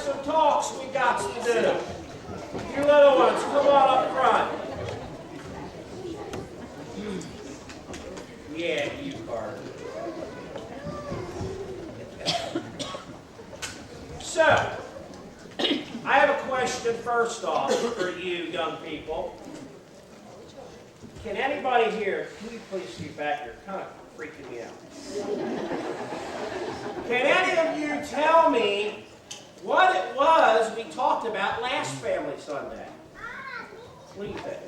some talks we got to do. You little ones, come on up front. Yeah, you, Carter. So, I have a question first off for you young people. Can anybody here, can you please scoot back? You're kind of freaking me out. Can any of you tell me what it was we talked about last Family Sunday? What do you think?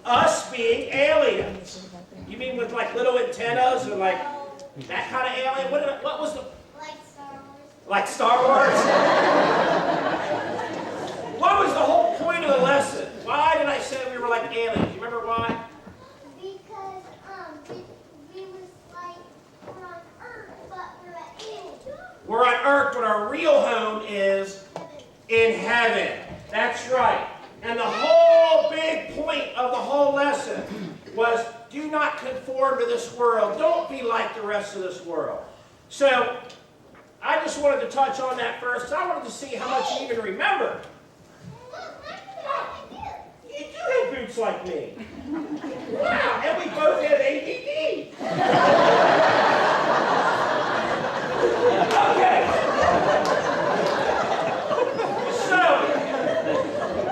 Us being aliens. You mean with like little antennas or like that kind of alien? What was the... Like Star Wars? What was the whole point of the lesson? Why did I say we were like aliens? You remember why? Because we was like, we're on Earth, but we're aliens. We're on Earth, but our real home is in heaven. That's right. And the whole big point of the whole lesson was do not conform to this world. Don't be like the rest of this world. So, I just wanted to touch on that first. I wanted to see how much you even remember. You do have boots like me. Wow, and we both have ADD. Okay. So,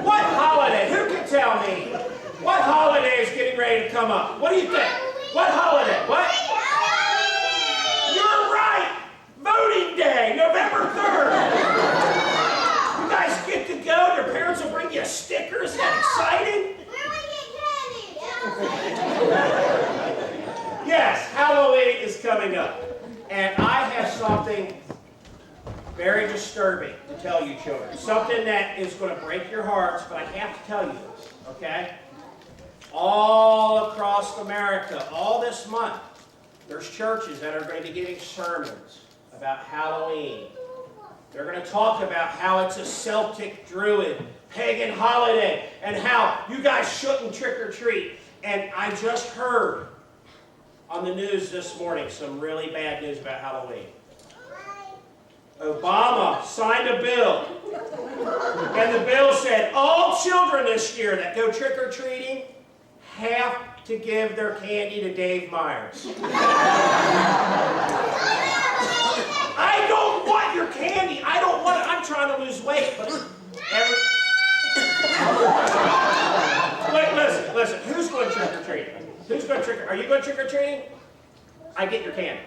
what holiday? Who can tell me what holiday is getting ready to come up? What do you think? What holiday? What? You're right. Voting Day, November 3rd. You guys get to go. Your parents will bring you stickers. Get excited? Where we get candy? Yes, Halloween is coming up. And I have something very disturbing to tell you children. Something that is going to break your hearts, but I have to tell you this, okay? All across America, all this month, there's churches that are going to be giving sermons about Halloween. They're going to talk about how it's a Celtic, Druid, pagan holiday, and how you guys shouldn't trick or treat. And I just heard on the news this morning some really bad news about Halloween. Obama signed a bill, and the bill said all children this year that go trick or treating have to give their candy to Dave Myers. I don't want your candy. I don't want it. I'm trying to lose weight. But Wait, listen. Who's going trick or treating? Who's going trick or Are you going trick or treating? I get your candy.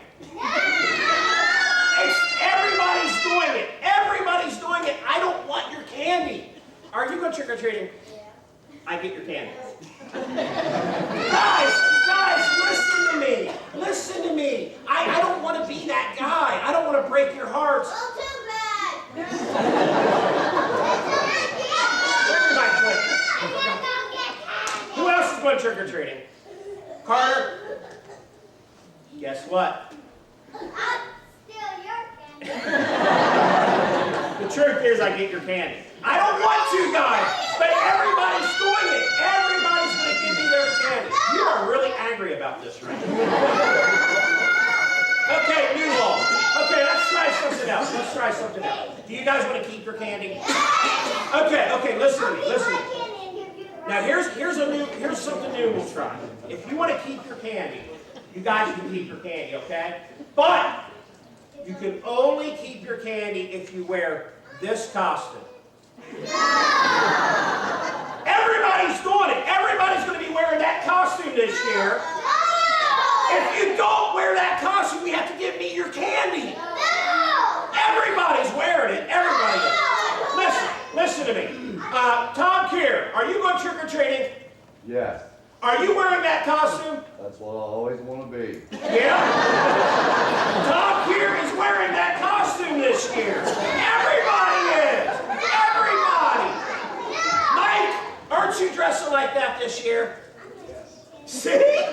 Everybody's doing it. Everybody's doing it. I don't want your candy. Are you going trick or treating? I get your candy. Guys, listen to me. Listen to me. I don't want to be that guy. I don't want to break your hearts. Oh, too bad. Who else is going trick or treating? Carter? Guess what? I'll steal your candy. The truth is I get your candy. I don't want to, guys, but everybody's doing it. Everybody's going to give me their candy. You are really angry about this, right? Okay, new law. Okay, let's try something else. Do you guys want to keep your candy? Okay, listen to me. Now here's something new we'll try. If you want to keep your candy, you guys can keep your candy, okay? But you can only keep your candy if you wear this costume. Everybody's doing it. Everybody's going to be wearing that costume this year. If you don't wear that costume, you have to give me your candy. Everybody's wearing it. Everybody is. Listen to me. Tom Keir, are you going trick-or-treating? Yes. Are you wearing that costume? That's what I always want to be. Yeah? Tom Keir is wearing that costume this year. Everybody is. Everybody. Mike, aren't you dressing like that this year? Yes. See?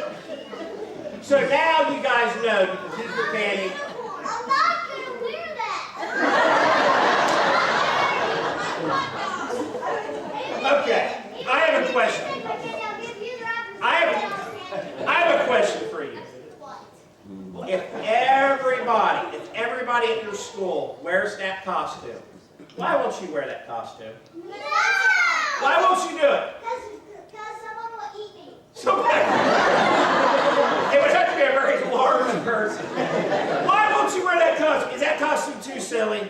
So now you guys know you can keep your candy. I'm not going to wear that. Okay, I have a question. I have a question for you. If everybody at your school wears that costume, Why won't you wear that costume? No! Why won't you do it? Because someone will eat me. Somebody. It would have to be a very large person. Why won't you wear that costume? Is that costume too silly?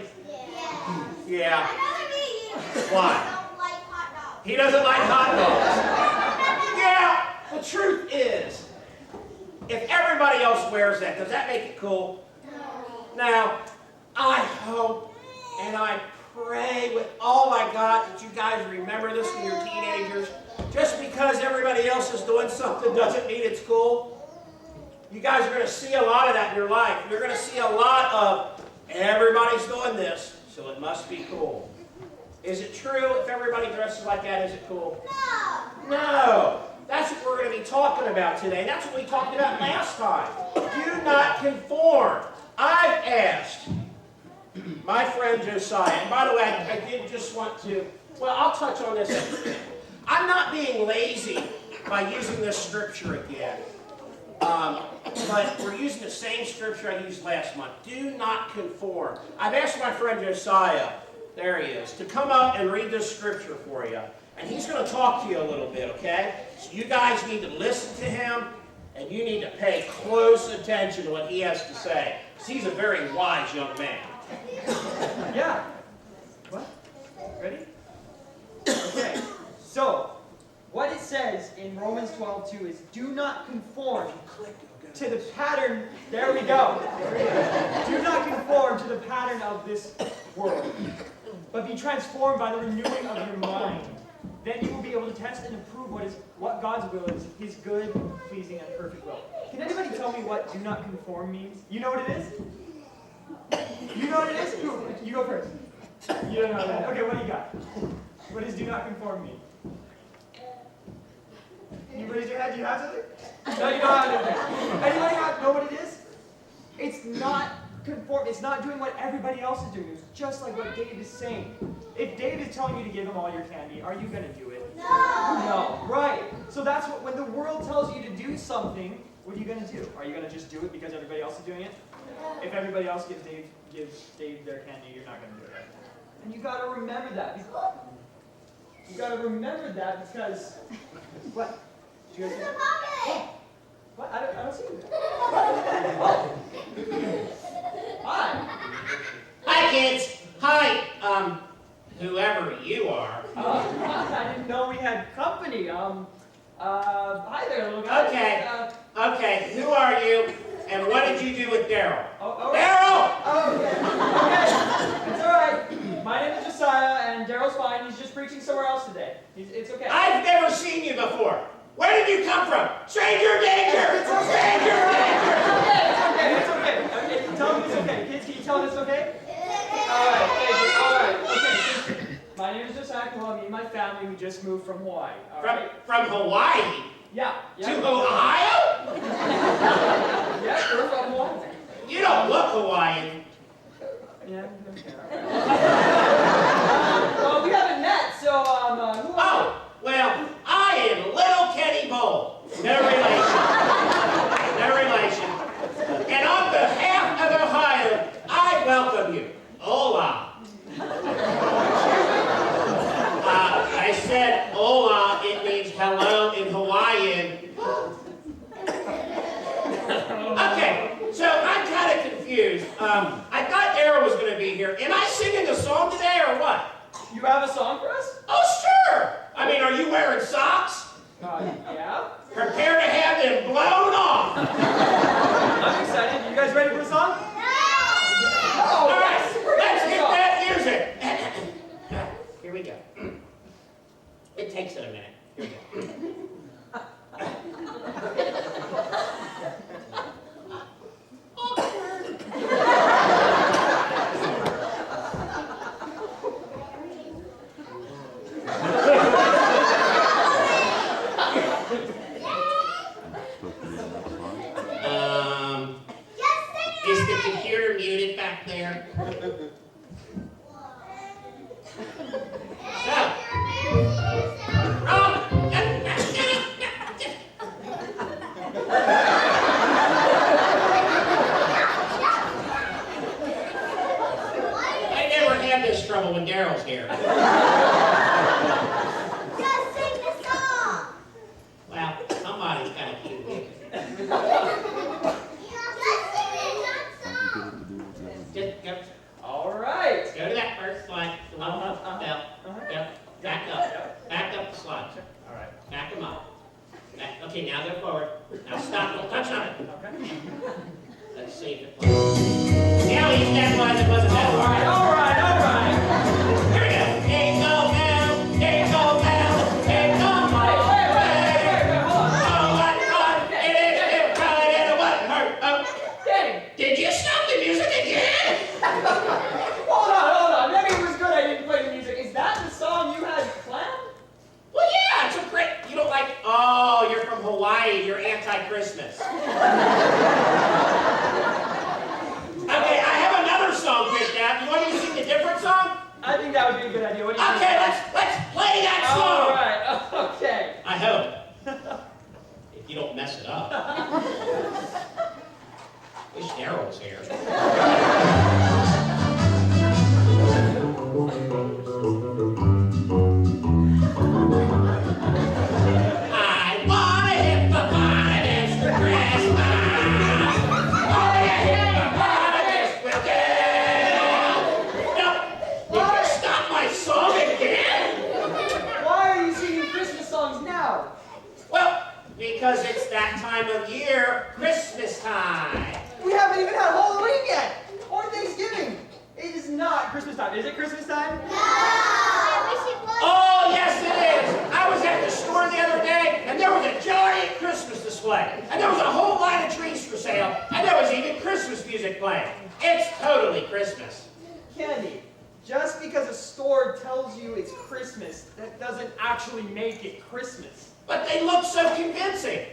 Yeah. Yeah. Another me. Why? I don't like hot dogs. He doesn't like hot dogs. Yeah. The truth is, if everybody else wears that, does that make it cool? No. Now, I hope and I pray with all I got that you guys remember this when you're teenagers. Just because everybody else is doing something doesn't mean it's cool. You guys are going to see a lot of that in your life. You're going to see a lot of everybody's doing this, so it must be cool. Is it true if everybody dresses like that, is it cool? No. No. That's what we're going to be talking about today. That's what we talked about last time. Do not conform. I've asked my friend Josiah, and by the way, I did just want to, well, I'll touch on this. I'm not being lazy by using this scripture again. But we're using the same scripture I used last month. Do not conform. I've asked my friend Josiah, there he is, to come up and read this scripture for you. And he's going to talk to you a little bit, okay? So you guys need to listen to him, and you need to pay close attention to what he has to say. Because he's a very wise young man. Yeah. What? Ready? Okay. So, what it says in Romans 12:2 is, do not conform to the pattern. There we go. Do not conform to the pattern of this world, but be transformed by the renewing of your mind. Then you will be able to test and approve what God's will is, His good, pleasing, and perfect will. Can anybody tell me what do not conform means? You know what it is? You know what it is? You go first. You don't know what it is. Okay, what do you got? What does do not conform mean? You raise your hand. Do you have something? No, you don't have anything. Anybody know what it is? It's not conform. It's not doing what everybody else is doing. It's just like what Dave is saying. If Dave is telling you to give him all your candy, are you going to do it? No. No. Right. So that's what, when the world tells you to do something, what are you going to do? Are you going to just do it because everybody else is doing it? If everybody else gives Dave their candy, you're not going to do it. And you got to remember that. You got to remember that because what? Do you guys It's a puppet. what? I don't see you. Oh. Hi. Hi, kids. Hi, whoever you are. I didn't know we had company. Hi there, little guy. Okay. Okay, who are you, and what did you do with Daryl? Oh, Daryl! oh, okay. Okay. It's all right. My name is Josiah, and Daryl's fine. He's just preaching somewhere else today. It's okay. I've never seen you before. Where did you come from? Stranger danger! It's okay. Stranger danger! It's okay. Okay, tell him it's okay. Kids, can you tell him it's okay? It's All right, thank you. All right, okay. My name is Josiah Kuha. Me and my family, we just moved from Hawaii. All right? From Hawaii Yeah. to Ohio? Yeah, we're from Hawaii. You don't look Hawaiian. Yeah. Well, we haven't met, so who are Oh, well, I am little Kenny Bull. No relation. No relation. And on behalf of Ohio, I welcome you. Hola. I said hola, it means hello in Hawaiian. Okay, so I'm kind of confused. I thought Daryl was going to be here. Am I singing a song today or what? You have a song for us? Oh, sure. I mean, are you wearing socks? Yeah. Prepare to have them blown off. I'm excited. You guys ready for the song? All right, let's get that music. Here we go. It takes it a minute. Here we go. Is the computer muted back there? So, I never had this trouble when when Daryl's here. Just sing the song. Well, somebody's got to keep it. Just sing it, not song. Just go, All right. go to that first slide. Up, down, down. Back up. Back up the slide. All right. Back them up. Okay, now go forward. Now stop. Don't touch on it. Okay. Let's see if it works. Now he's that one that wasn't that hard. All right. Here we go. Jingle bell, jingle bell, jingle bell. Hold on. Oh, what fun it is to ride in a one-horse boat. Danny, Did you stop the music again? hold on. Maybe it was good I didn't play the music. Is that the song you had planned? Well, yeah, it's a great. You don't like. Oh, you're from Hawaii. You're anti-Christmas. Okay, I have another song picked out. You want me to sing a different song? I think that would be a good idea. What do you think? Okay, let's play that All song. right. Okay. I hope. If you don't mess it up. Wish Daryl was here. I want a hippopotamus for Christmas. Only a hippopotamus will do. No, did you stop my song again? Why are you singing Christmas songs now? Well, because it's that time of year, Christmas time. We haven't even had Halloween yet, or Thanksgiving. It is not Christmas time. Is it Christmas time? No. I wish it was. Oh, yes it is. I was at the store the other day, and there was a giant Christmas display. And there was a whole line of trees for sale, and there was even Christmas music playing. It's totally Christmas. Kenny, just because a store tells you it's Christmas, that doesn't actually make it Christmas. But they look so convincing.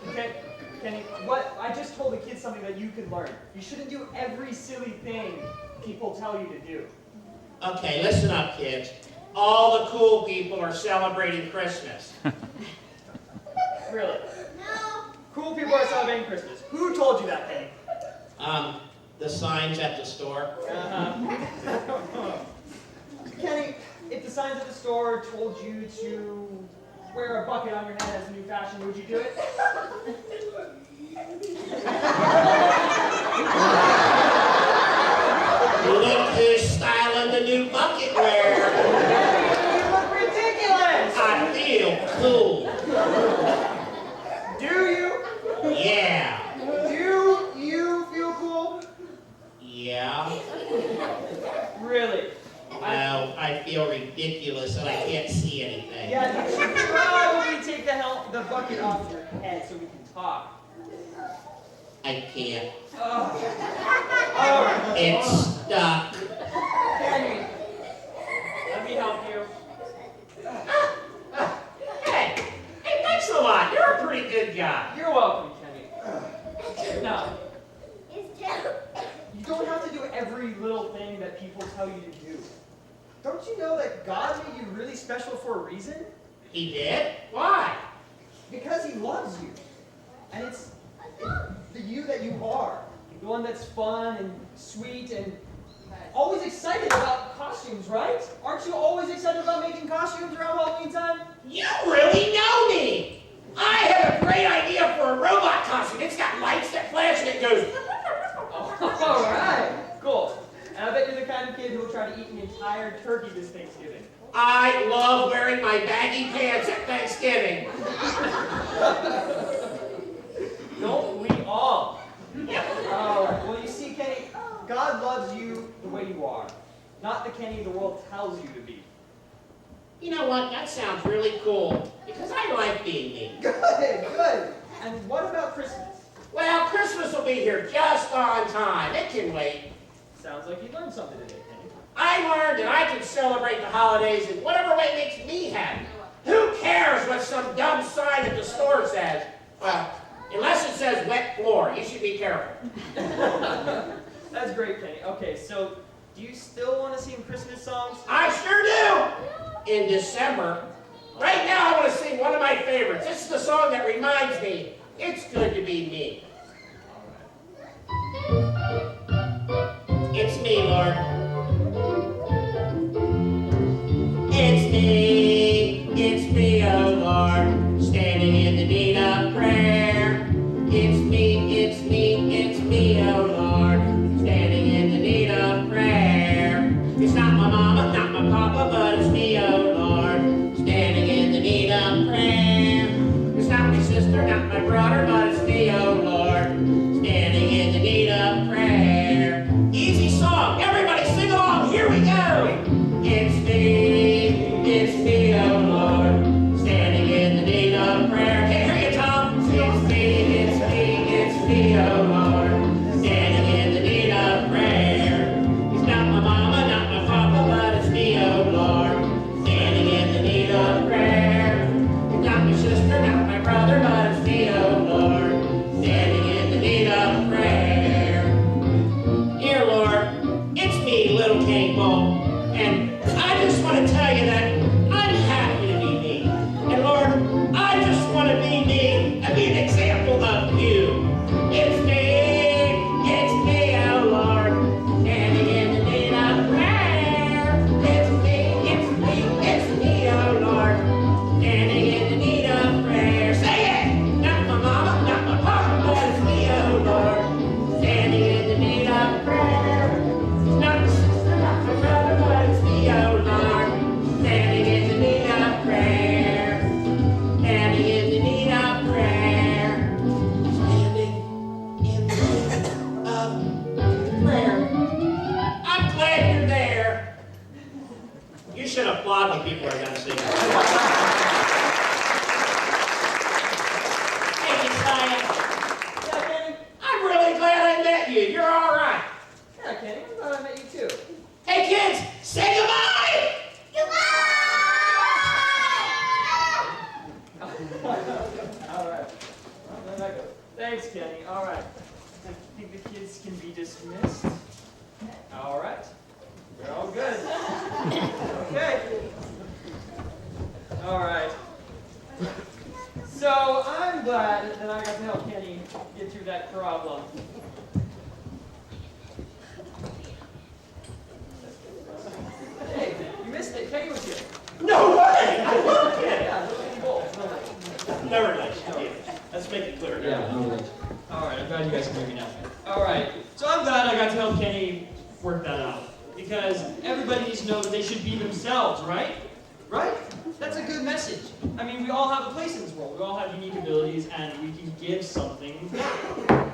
Okay, Kenny, what I just told the kids something that you could learn. You shouldn't do every silly thing people tell you to do. Okay, listen up, kids. All the cool people are celebrating Christmas. Really. No. Cool people are celebrating Christmas. Who told you that, Kenny? The signs at the store. Kenny, if the signs at the store told you to wear a bucket on your head as a new fashion, would you do it? Look who's styling the new bucket wear. You look ridiculous! I feel cool. Do you? Yeah. Do you feel cool? Yeah. Really? No, I feel ridiculous and I can't see anything. Yeah, you should probably take the bucket off your head so we can talk. I can't. Oh. It's stuck. Kenny, let me help you. Hey, thanks a lot. You're a pretty good guy. You're welcome, Kenny. Now, It's just. you don't have to do every little thing that people tell you to do. Don't you know that God made you really special for a reason? He did? Why? Because he loves you. And it's the you that you are. The one that's fun and sweet and always excited about costumes, right? Aren't you always excited about making costumes around Halloween time? You really know me. I have a great idea for a robot costume. It's got lights that flash and it goes. All right, cool. And I bet you're the kind of kid who will try to eat an entire turkey this Thanksgiving. I love wearing my baggy pants at Thanksgiving. Don't we all? Yep. Well, you see, Kenny, God loves you the way you are, not the Kenny the world tells you to be. You know what? That sounds really cool because I like being me. Good. And what about Christmas? Well, Christmas will be here just on time. It can wait. Sounds like you learned something today, Kenny. I learned that I can celebrate the holidays in whatever way makes me happy. Who cares what some dumb sign at the store says? Well, unless it says wet floor, you should be careful. That's great, Kenny. Okay, so do you still want to sing Christmas songs? I sure do! In December. Right now I want to sing one of my favorites. This is the song that reminds me it's good to be me. It's me, Lord. people are gonna sing. Hey, Josiah. Yeah, Kenny? I'm really glad I met you. You're all right. Yeah, Kenny. I'm glad I met you too. Hey, kids, say goodbye. All right. Well, there that goes. Thanks, Kenny. All right. I think the kids can be dismissed. All right. We're all good. Okay. All right. So I'm glad that I got to help Kenny get through that problem. Hey, you missed it. Kenny was here. No way. I love it. Yeah, Kenny Bolt. Never nice. Yeah. Let's make it clear. Yeah, no worries. All right, I'm glad you guys can hear me now. All right, so I'm glad I got to help Kenny work that out. Because everybody needs to know that they should be themselves, right? Right? That's a good message. I mean, we all have a place in this world. We all have unique abilities, and we can give something back.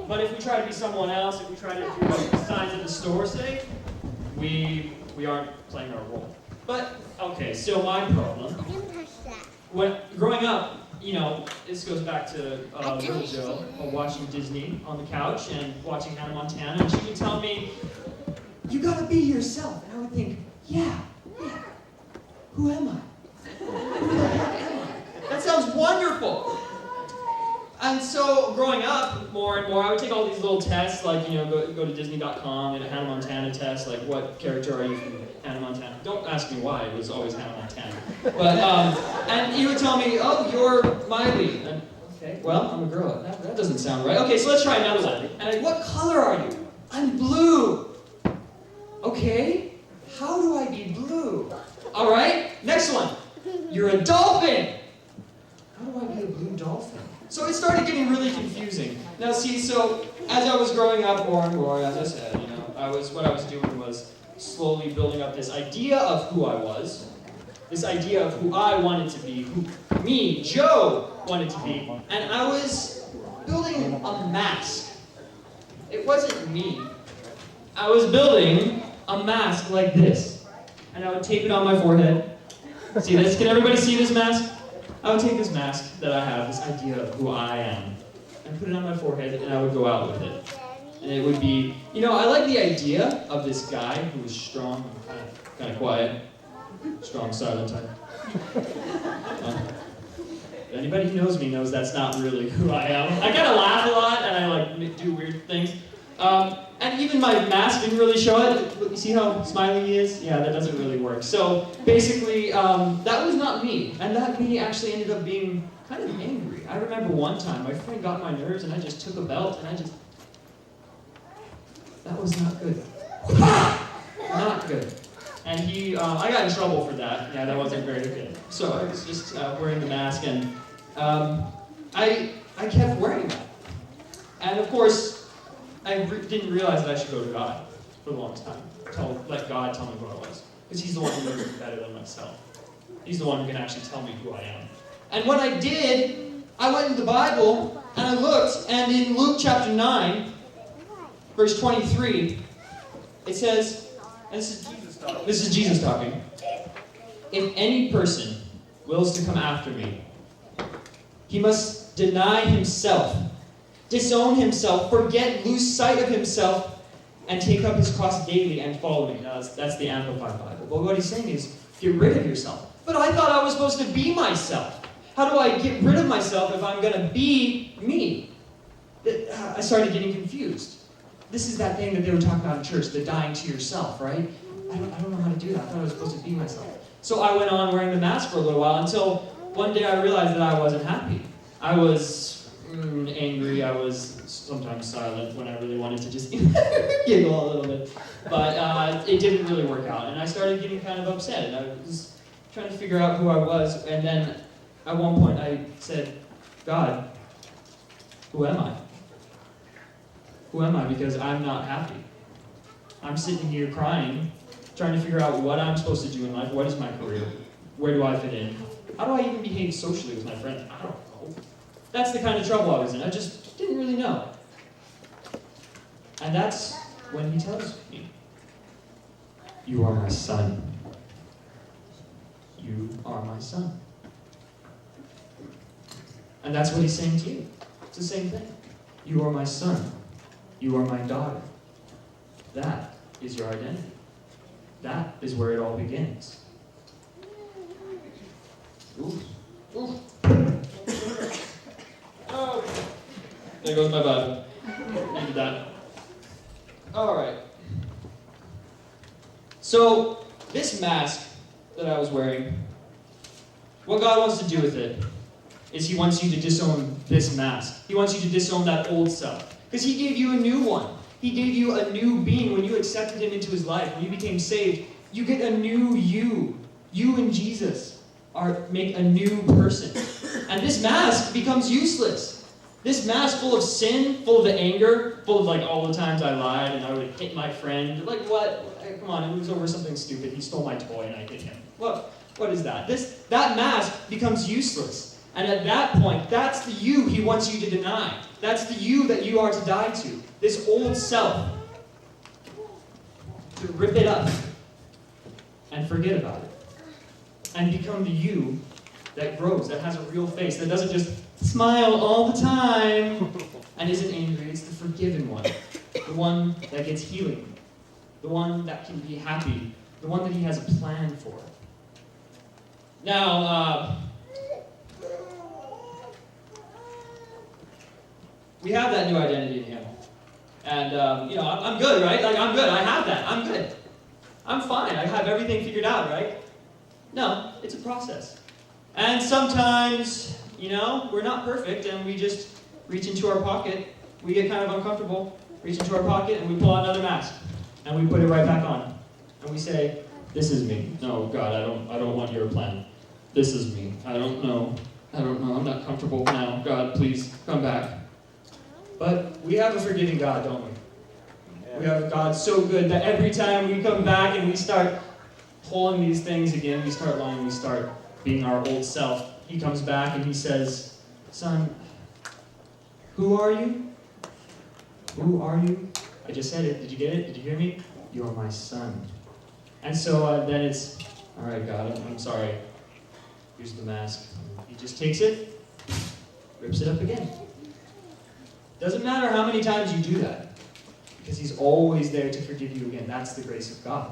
But if we try to be someone else, if we try to do what the signs at the store say, we aren't playing our role. But, okay, so my problem. When growing up, you know, this goes back to little Joe watching Disney on the couch and watching Hannah Montana, and she would tell me, "You gotta be yourself," and I would think, "Yeah, who am I? Who the heck am I?" That sounds wonderful. And so, growing up, more and more, I would take all these little tests, like, you know, go to Disney.com and a Hannah Montana test, like, what character are you from Hannah Montana? Don't ask me why, it was always Hannah Montana. But, and he would tell me, "Oh, you're Miley." And, okay, well, I'm a girl. That doesn't sound right. Okay, so let's try another one. And what color are you? I'm blue. Okay, how do I be blue? All right, next one. You're a dolphin. How do I be a blue dolphin? So it started getting really confusing. Now see, so as I was growing up more and more, as I said, you know, what I was doing was slowly building up this idea of who I was, this idea of who I wanted to be, who me, Joe, wanted to be, and I was building a mask. It wasn't me. I was building a mask like this, and I would tape it on my forehead. See this? Can everybody see this mask? I would take this mask that I have, this idea of who I am, and put it on my forehead, and I would go out with it. And it would be, you know, I like the idea of this guy who was strong and kind of quiet. Strong, silent type. Anybody who knows me knows that's not really who I am. I kind of laugh a lot, and I like do weird things. And even my mask didn't really show it. You see how smiley he is? Yeah, that doesn't really work. So basically, that was not me. And that me actually ended up being kind of angry. I remember one time, my friend got on my nerves and I just took a belt and that was not good. Not good. And I got in trouble for that. Yeah, that wasn't very good. So I was just wearing the mask and I kept wearing that. And of course, I didn't realize that I should go to God for the longest time. Let God tell me who I was. Because He's the one who knows me better than myself. He's the one who can actually tell me who I am. And when I did, I went into the Bible and I looked, and in Luke chapter 9, verse 23, it says, and this is Jesus talking, "If any person wills to come after me, he must deny himself, disown himself, lose sight of himself, and take up his cross daily and follow me." Now, that's the Amplified Bible. But what he's saying is, get rid of yourself. But I thought I was supposed to be myself. How do I get rid of myself if I'm going to be me? I started getting confused. This is that thing that they were talking about in church, the dying to yourself, right? I don't know how to do that. I thought I was supposed to be myself. So I went on wearing the mask for a little while until one day I realized that I wasn't happy. I was angry. I was sometimes silent when I really wanted to just giggle a little bit. But it didn't really work out. And I started getting kind of upset. And I was trying to figure out who I was. And then at one point I said, "God, who am I? Who am I? Because I'm not happy. I'm sitting here crying, trying to figure out what I'm supposed to do in life. What is my career? Where do I fit in? How do I even behave socially with my friends? I don't know." That's the kind of trouble I was in. I just didn't really know. And that's when He tells me, "You are my son." are my son. And that's what he's saying to you. It's the same thing. You are my son. You are my daughter. That is your identity. That is where it all begins. Ooh. Ooh. Oh, there goes my Bible. Needed that. Alright. So, this mask that I was wearing, what God wants to do with it is He wants you to disown this mask. He wants you to disown that old self. Because He gave you a new one. He gave you a new being. When you accepted Him into His life, when you became saved, you get a new you. You and Jesus make a new person. And this mask becomes useless. This mask full of sin, full of the anger, full of like all the times I lied and I would hit my friend. Like what? Come on, it was over something stupid. He stole my toy and I hit him. What is that? That mask becomes useless. And at that point, that's the you He wants you to deny. That's the you that you are to die to. This old self. To rip it up and forget about it. And become the you that grows, that has a real face, that doesn't just smile all the time and isn't angry. It's the forgiven one. The one that gets healing. The one that can be happy. The one that He has a plan for. Now, we have that new identity in Him. And, I'm good, right? Like, I'm good. I have that. I'm good. I'm fine. I have everything figured out, right? No, it's a process. And sometimes, we're not perfect and we just reach into our pocket. We get kind of uncomfortable, reach into our pocket, and we pull out another mask. And we put it right back on. And we say, this is me. No, God, I don't want your plan. This is me. I don't know. I'm not comfortable now. God, please come back. But we have a forgiving God, don't we? We have a God so good that every time we come back and we start pulling these things again, we start lying, we start being our old self, He comes back and He says, son, who are you? Who are you? I just said it. Did you get it? Did you hear me? You are my son. And so then it's, all right, God, I'm sorry. Here's the mask. He just takes it, rips it up again. Doesn't matter how many times you do that, because He's always there to forgive you again. That's the grace of God.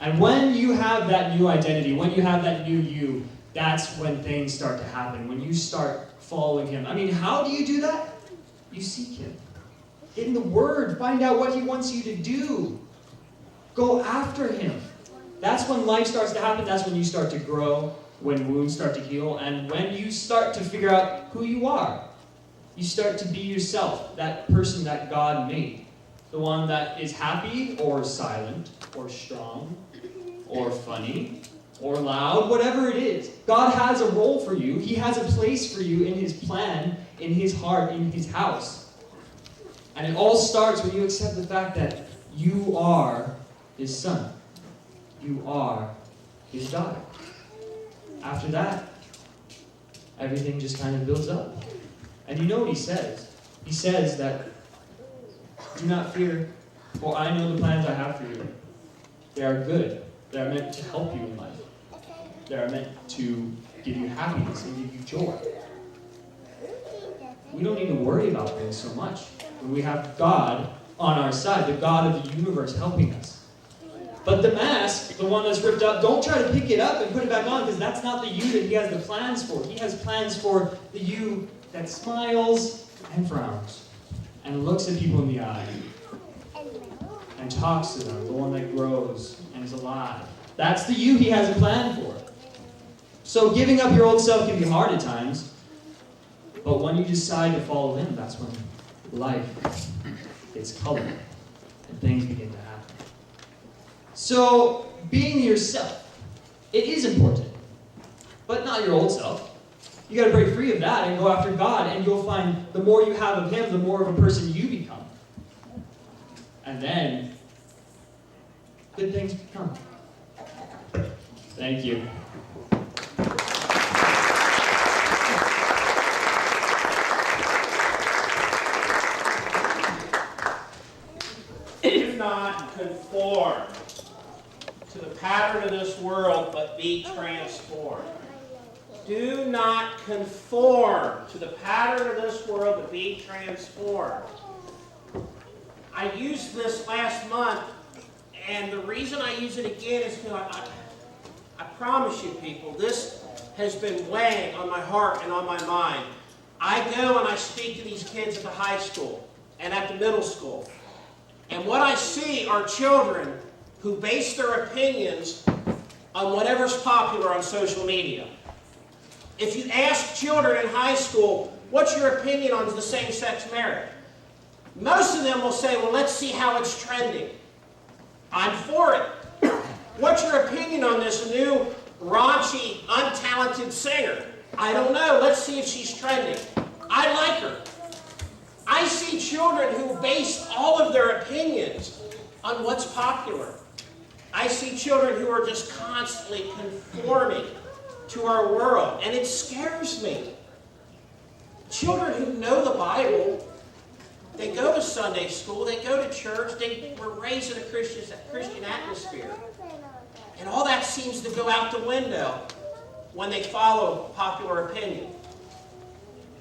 And when you have that new identity, when you have that new you, that's when things start to happen. When you start following Him. I mean, how do you do that? You seek Him. Get in the Word. Find out what He wants you to do. Go after Him. That's when life starts to happen. That's when you start to grow, when wounds start to heal, and when you start to figure out who you are. You start to be yourself, that person that God made. The one that is happy or silent or strong or funny or loud, whatever it is. God has a role for you. He has a place for you in His plan, in His heart, in His house. And it all starts when you accept the fact that you are His son. You are His daughter. After that, everything just kind of builds up. And you know what He says? He says that, do not fear, for I know the plans I have for you. They are good. They are meant to help you in life. They are meant to give you happiness and give you joy. We don't need to worry about things so much when we have God on our side, the God of the universe helping us. But the mask, the one that's ripped up, don't try to pick it up and put it back on, because that's not the you that He has the plans for. He has plans for the you that smiles and frowns and looks at people in the eye and talks to them, the one that grows and is alive. That's the you He has a plan for. So giving up your old self can be hard at times, but when you decide to follow Him, that's when life gets color and things begin to happen. So being yourself, it is important, but not your old self. You got to break free of that and go after God, and you'll find the more you have of Him, the more of a person you become. And then, good things come. Thank you. Do not conform to the pattern of this world, but be transformed. Do not conform to the pattern of this world, but be transformed. I used this last month, and the reason I use it again is because I promise you people, this has been weighing on my heart and on my mind. I go and I speak to these kids at the high school and at the middle school. And what I see are children who base their opinions on whatever's popular on social media. If you ask children in high school, what's your opinion on the same-sex marriage? Most of them will say, well, let's see how it's trending. I'm for it. What's your opinion on this new, raunchy, untalented singer? I don't know. Let's see if she's trending. I like her. I see children who base all of their opinions on what's popular. I see children who are just constantly conforming to our world, and it scares me. Children who know the Bible, they go to Sunday school, they go to church, they were raised in a Christian atmosphere. And all that seems to go out the window when they follow popular opinion.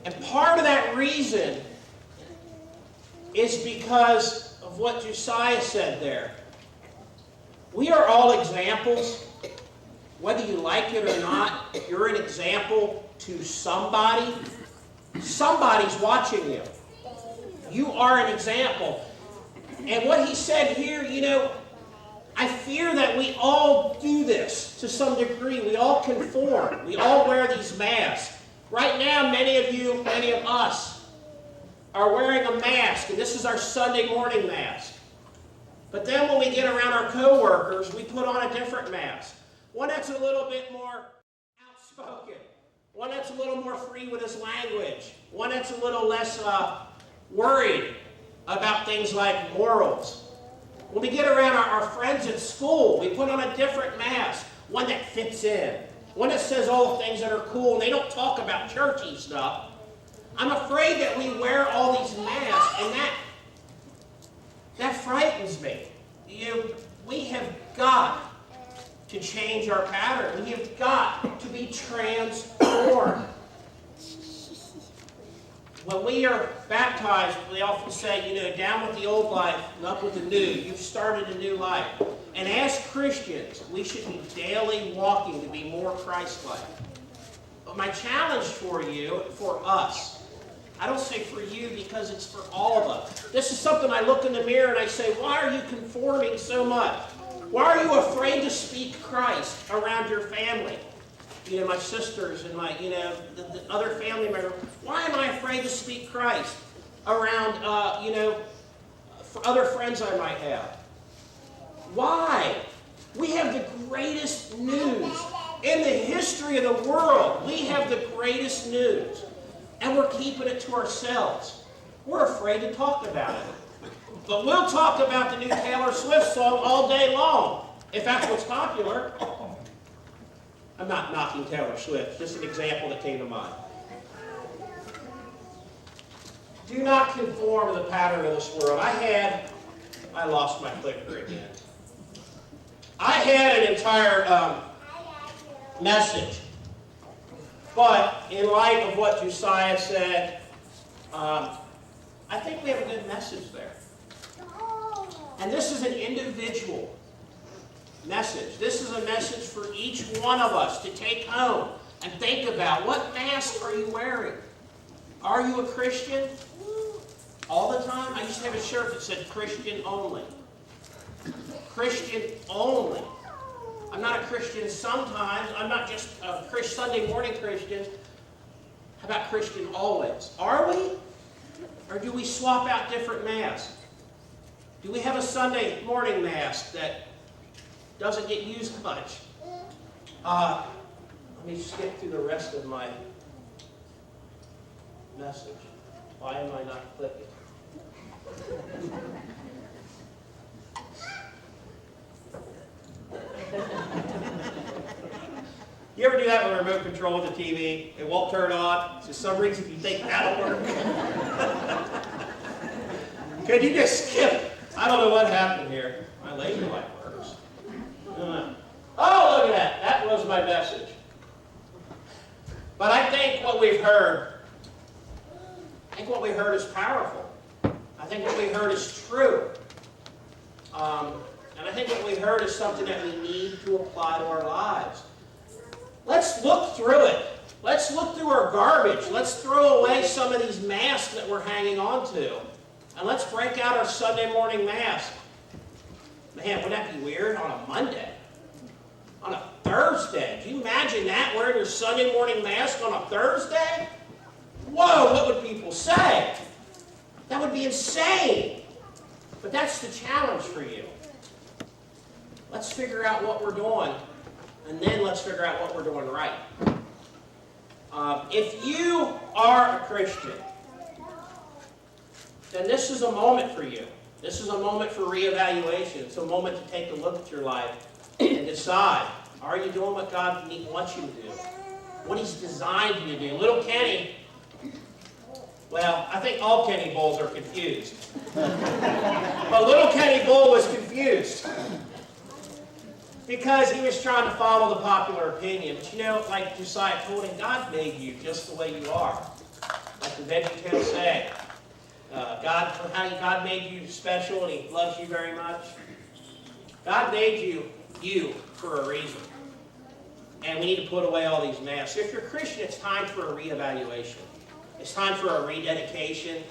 And part of that reason is because of what Josiah said there. We are all examples. Whether you like it or not, you're an example to somebody. Somebody's watching you. You are an example. And what he said here, you know, I fear that we all do this to some degree. We all conform. We all wear these masks. Right now, many of you, many of us, are wearing a mask, and this is our Sunday morning mask. But then when we get around our coworkers, we put on a different mask. One that's a little bit more outspoken. One that's a little more free with his language. One that's a little less worried about things like morals. When we get around our friends at school, we put on a different mask. One that fits in. One that says all the things that are cool, and they don't talk about churchy stuff. I'm afraid that we wear all these masks, and that frightens me. We have got to change our pattern. We have got to be transformed. When we are baptized, we often say, down with the old life and up with the new. You've started a new life. And as Christians, we should be daily walking to be more Christ-like. But my challenge for you, for us, I don't say for you because it's for all of us. This is something I look in the mirror and I say, why are you conforming so much? Why are you afraid to speak Christ around your family? My sisters and my, the other family members. Why am I afraid to speak Christ around, for other friends I might have? Why? We have the greatest news. In the history of the world, we have the greatest news. And we're keeping it to ourselves. We're afraid to talk about it. But we'll talk about the new Taylor Swift song all day long, if that's what's popular. I'm not knocking Taylor Swift, just an example that came to mind. Do not conform to the pattern of this world. I lost my clicker again. I had an entire message, but in light of what Josiah said, I think we have a good message there. And this is an individual message. This is a message for each one of us to take home and think about. What mask are you wearing? Are you a Christian all the time? I used to have a shirt that said Christian only. Christian only. I'm not a Christian sometimes. I'm not just a Sunday morning Christian. How about Christian always? Are we? Or do we swap out different masks? Do we have a Sunday morning mask that doesn't get used much? Let me skip through the rest of my message. Why am I not clicking? You ever do that with a remote control of the TV? It won't turn on. For some reason you think that'll work. Could you just skip? I don't know what happened here. My laser light works. close my message. But I think what we've heard, is powerful. I think what we heard is true. And I think what we heard is something that we need to apply to our lives. Let's look through it. Let's look through our garbage. Let's throw away some of these masks that we're hanging on to. And let's break out our Sunday morning mask. Man, wouldn't that be weird on a Monday? On a Thursday? Can you imagine that, wearing your Sunday morning mask on a Thursday? Whoa, what would people say? That would be insane. But that's the challenge for you. Let's figure out what we're doing, and then let's figure out what we're doing right. If you are a Christian, then this is a moment for you. This is a moment for reevaluation. It's a moment to take a look at your life and decide, are you doing what God wants you to do? What He's designed you to do? Little Kenny, well, I think all Kenny Bulls are confused. But little Kenny Bull was confused because he was trying to follow the popular opinion. But you know, like Josiah told him, God made you just the way you are. Like the VeggieTales say, God made you special and He loves you very much. God made you for a reason. And we need to put away all these masks. If you're a Christian, it's time for a reevaluation. It's time for a rededication.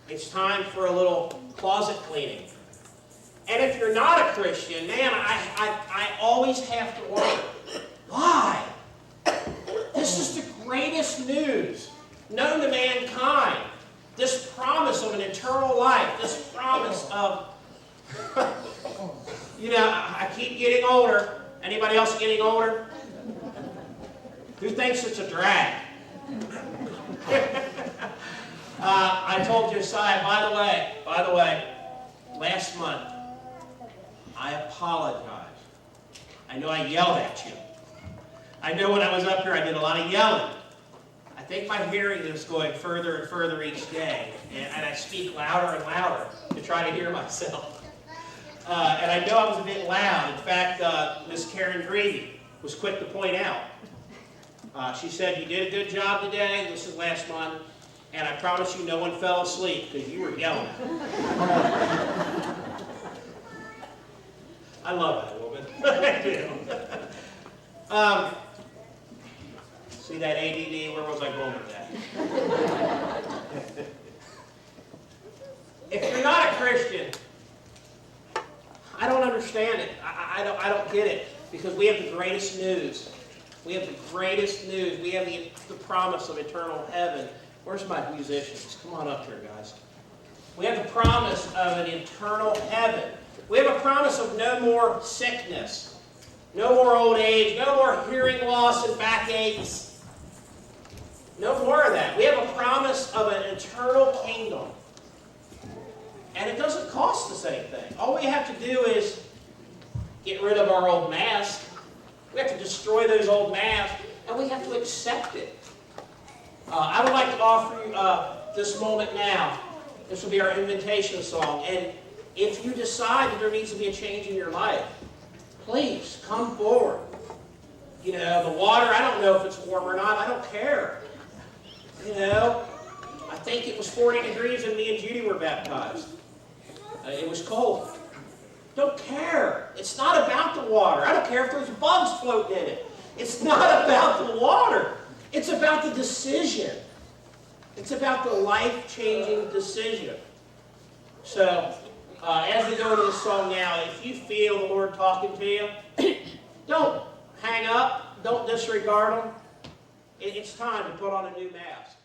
It's time for a little closet cleaning. And if you're not a Christian, man, I always have to wonder, why? This is the greatest news known to mankind. This promise of an eternal life. This promise of, you know, I keep getting older. Anybody else getting older? Who thinks it's a drag? I told Josiah, by the way, last month, I apologize. I know I yelled at you. I know when I was up here, I did a lot of yelling. I think my hearing is going further and further each day, and I speak louder and louder to try to hear myself. And I know I was a bit loud. In fact, Miss Karen Greavy was quick to point out. She said, you did a good job today. This is last month. And I promise you no one fell asleep because you were yelling at me. I love that woman. I do. See that ADD? Where was I going with that? If you're not a Christian, I don't understand it. I don't get it. Because we have the greatest news. We have the greatest news. We have the promise of eternal heaven. Where's my musicians? Come on up here, guys. We have the promise of an eternal heaven. We have a promise of no more sickness, no more old age, no more hearing loss and backaches. No more of that. We have a promise of an eternal kingdom. And it doesn't cost us anything. All we have to do is get rid of our old mask. We have to destroy those old masks, and we have to accept it. I would like to offer you this moment now. This will be our invitation song. And if you decide that there needs to be a change in your life, please come forward. You know, the water, I don't know if it's warm or not. I don't care. You know, I think it was 40 degrees when me and Judy were baptized. It was cold. Don't care. It's not about the water. I don't care if there's bugs floating in it. It's not about the water. It's about the decision. It's about the life-changing decision. So, as we go into this song now, if you feel the Lord talking to you, don't hang up. Don't disregard Him. It's time to put on a new mask.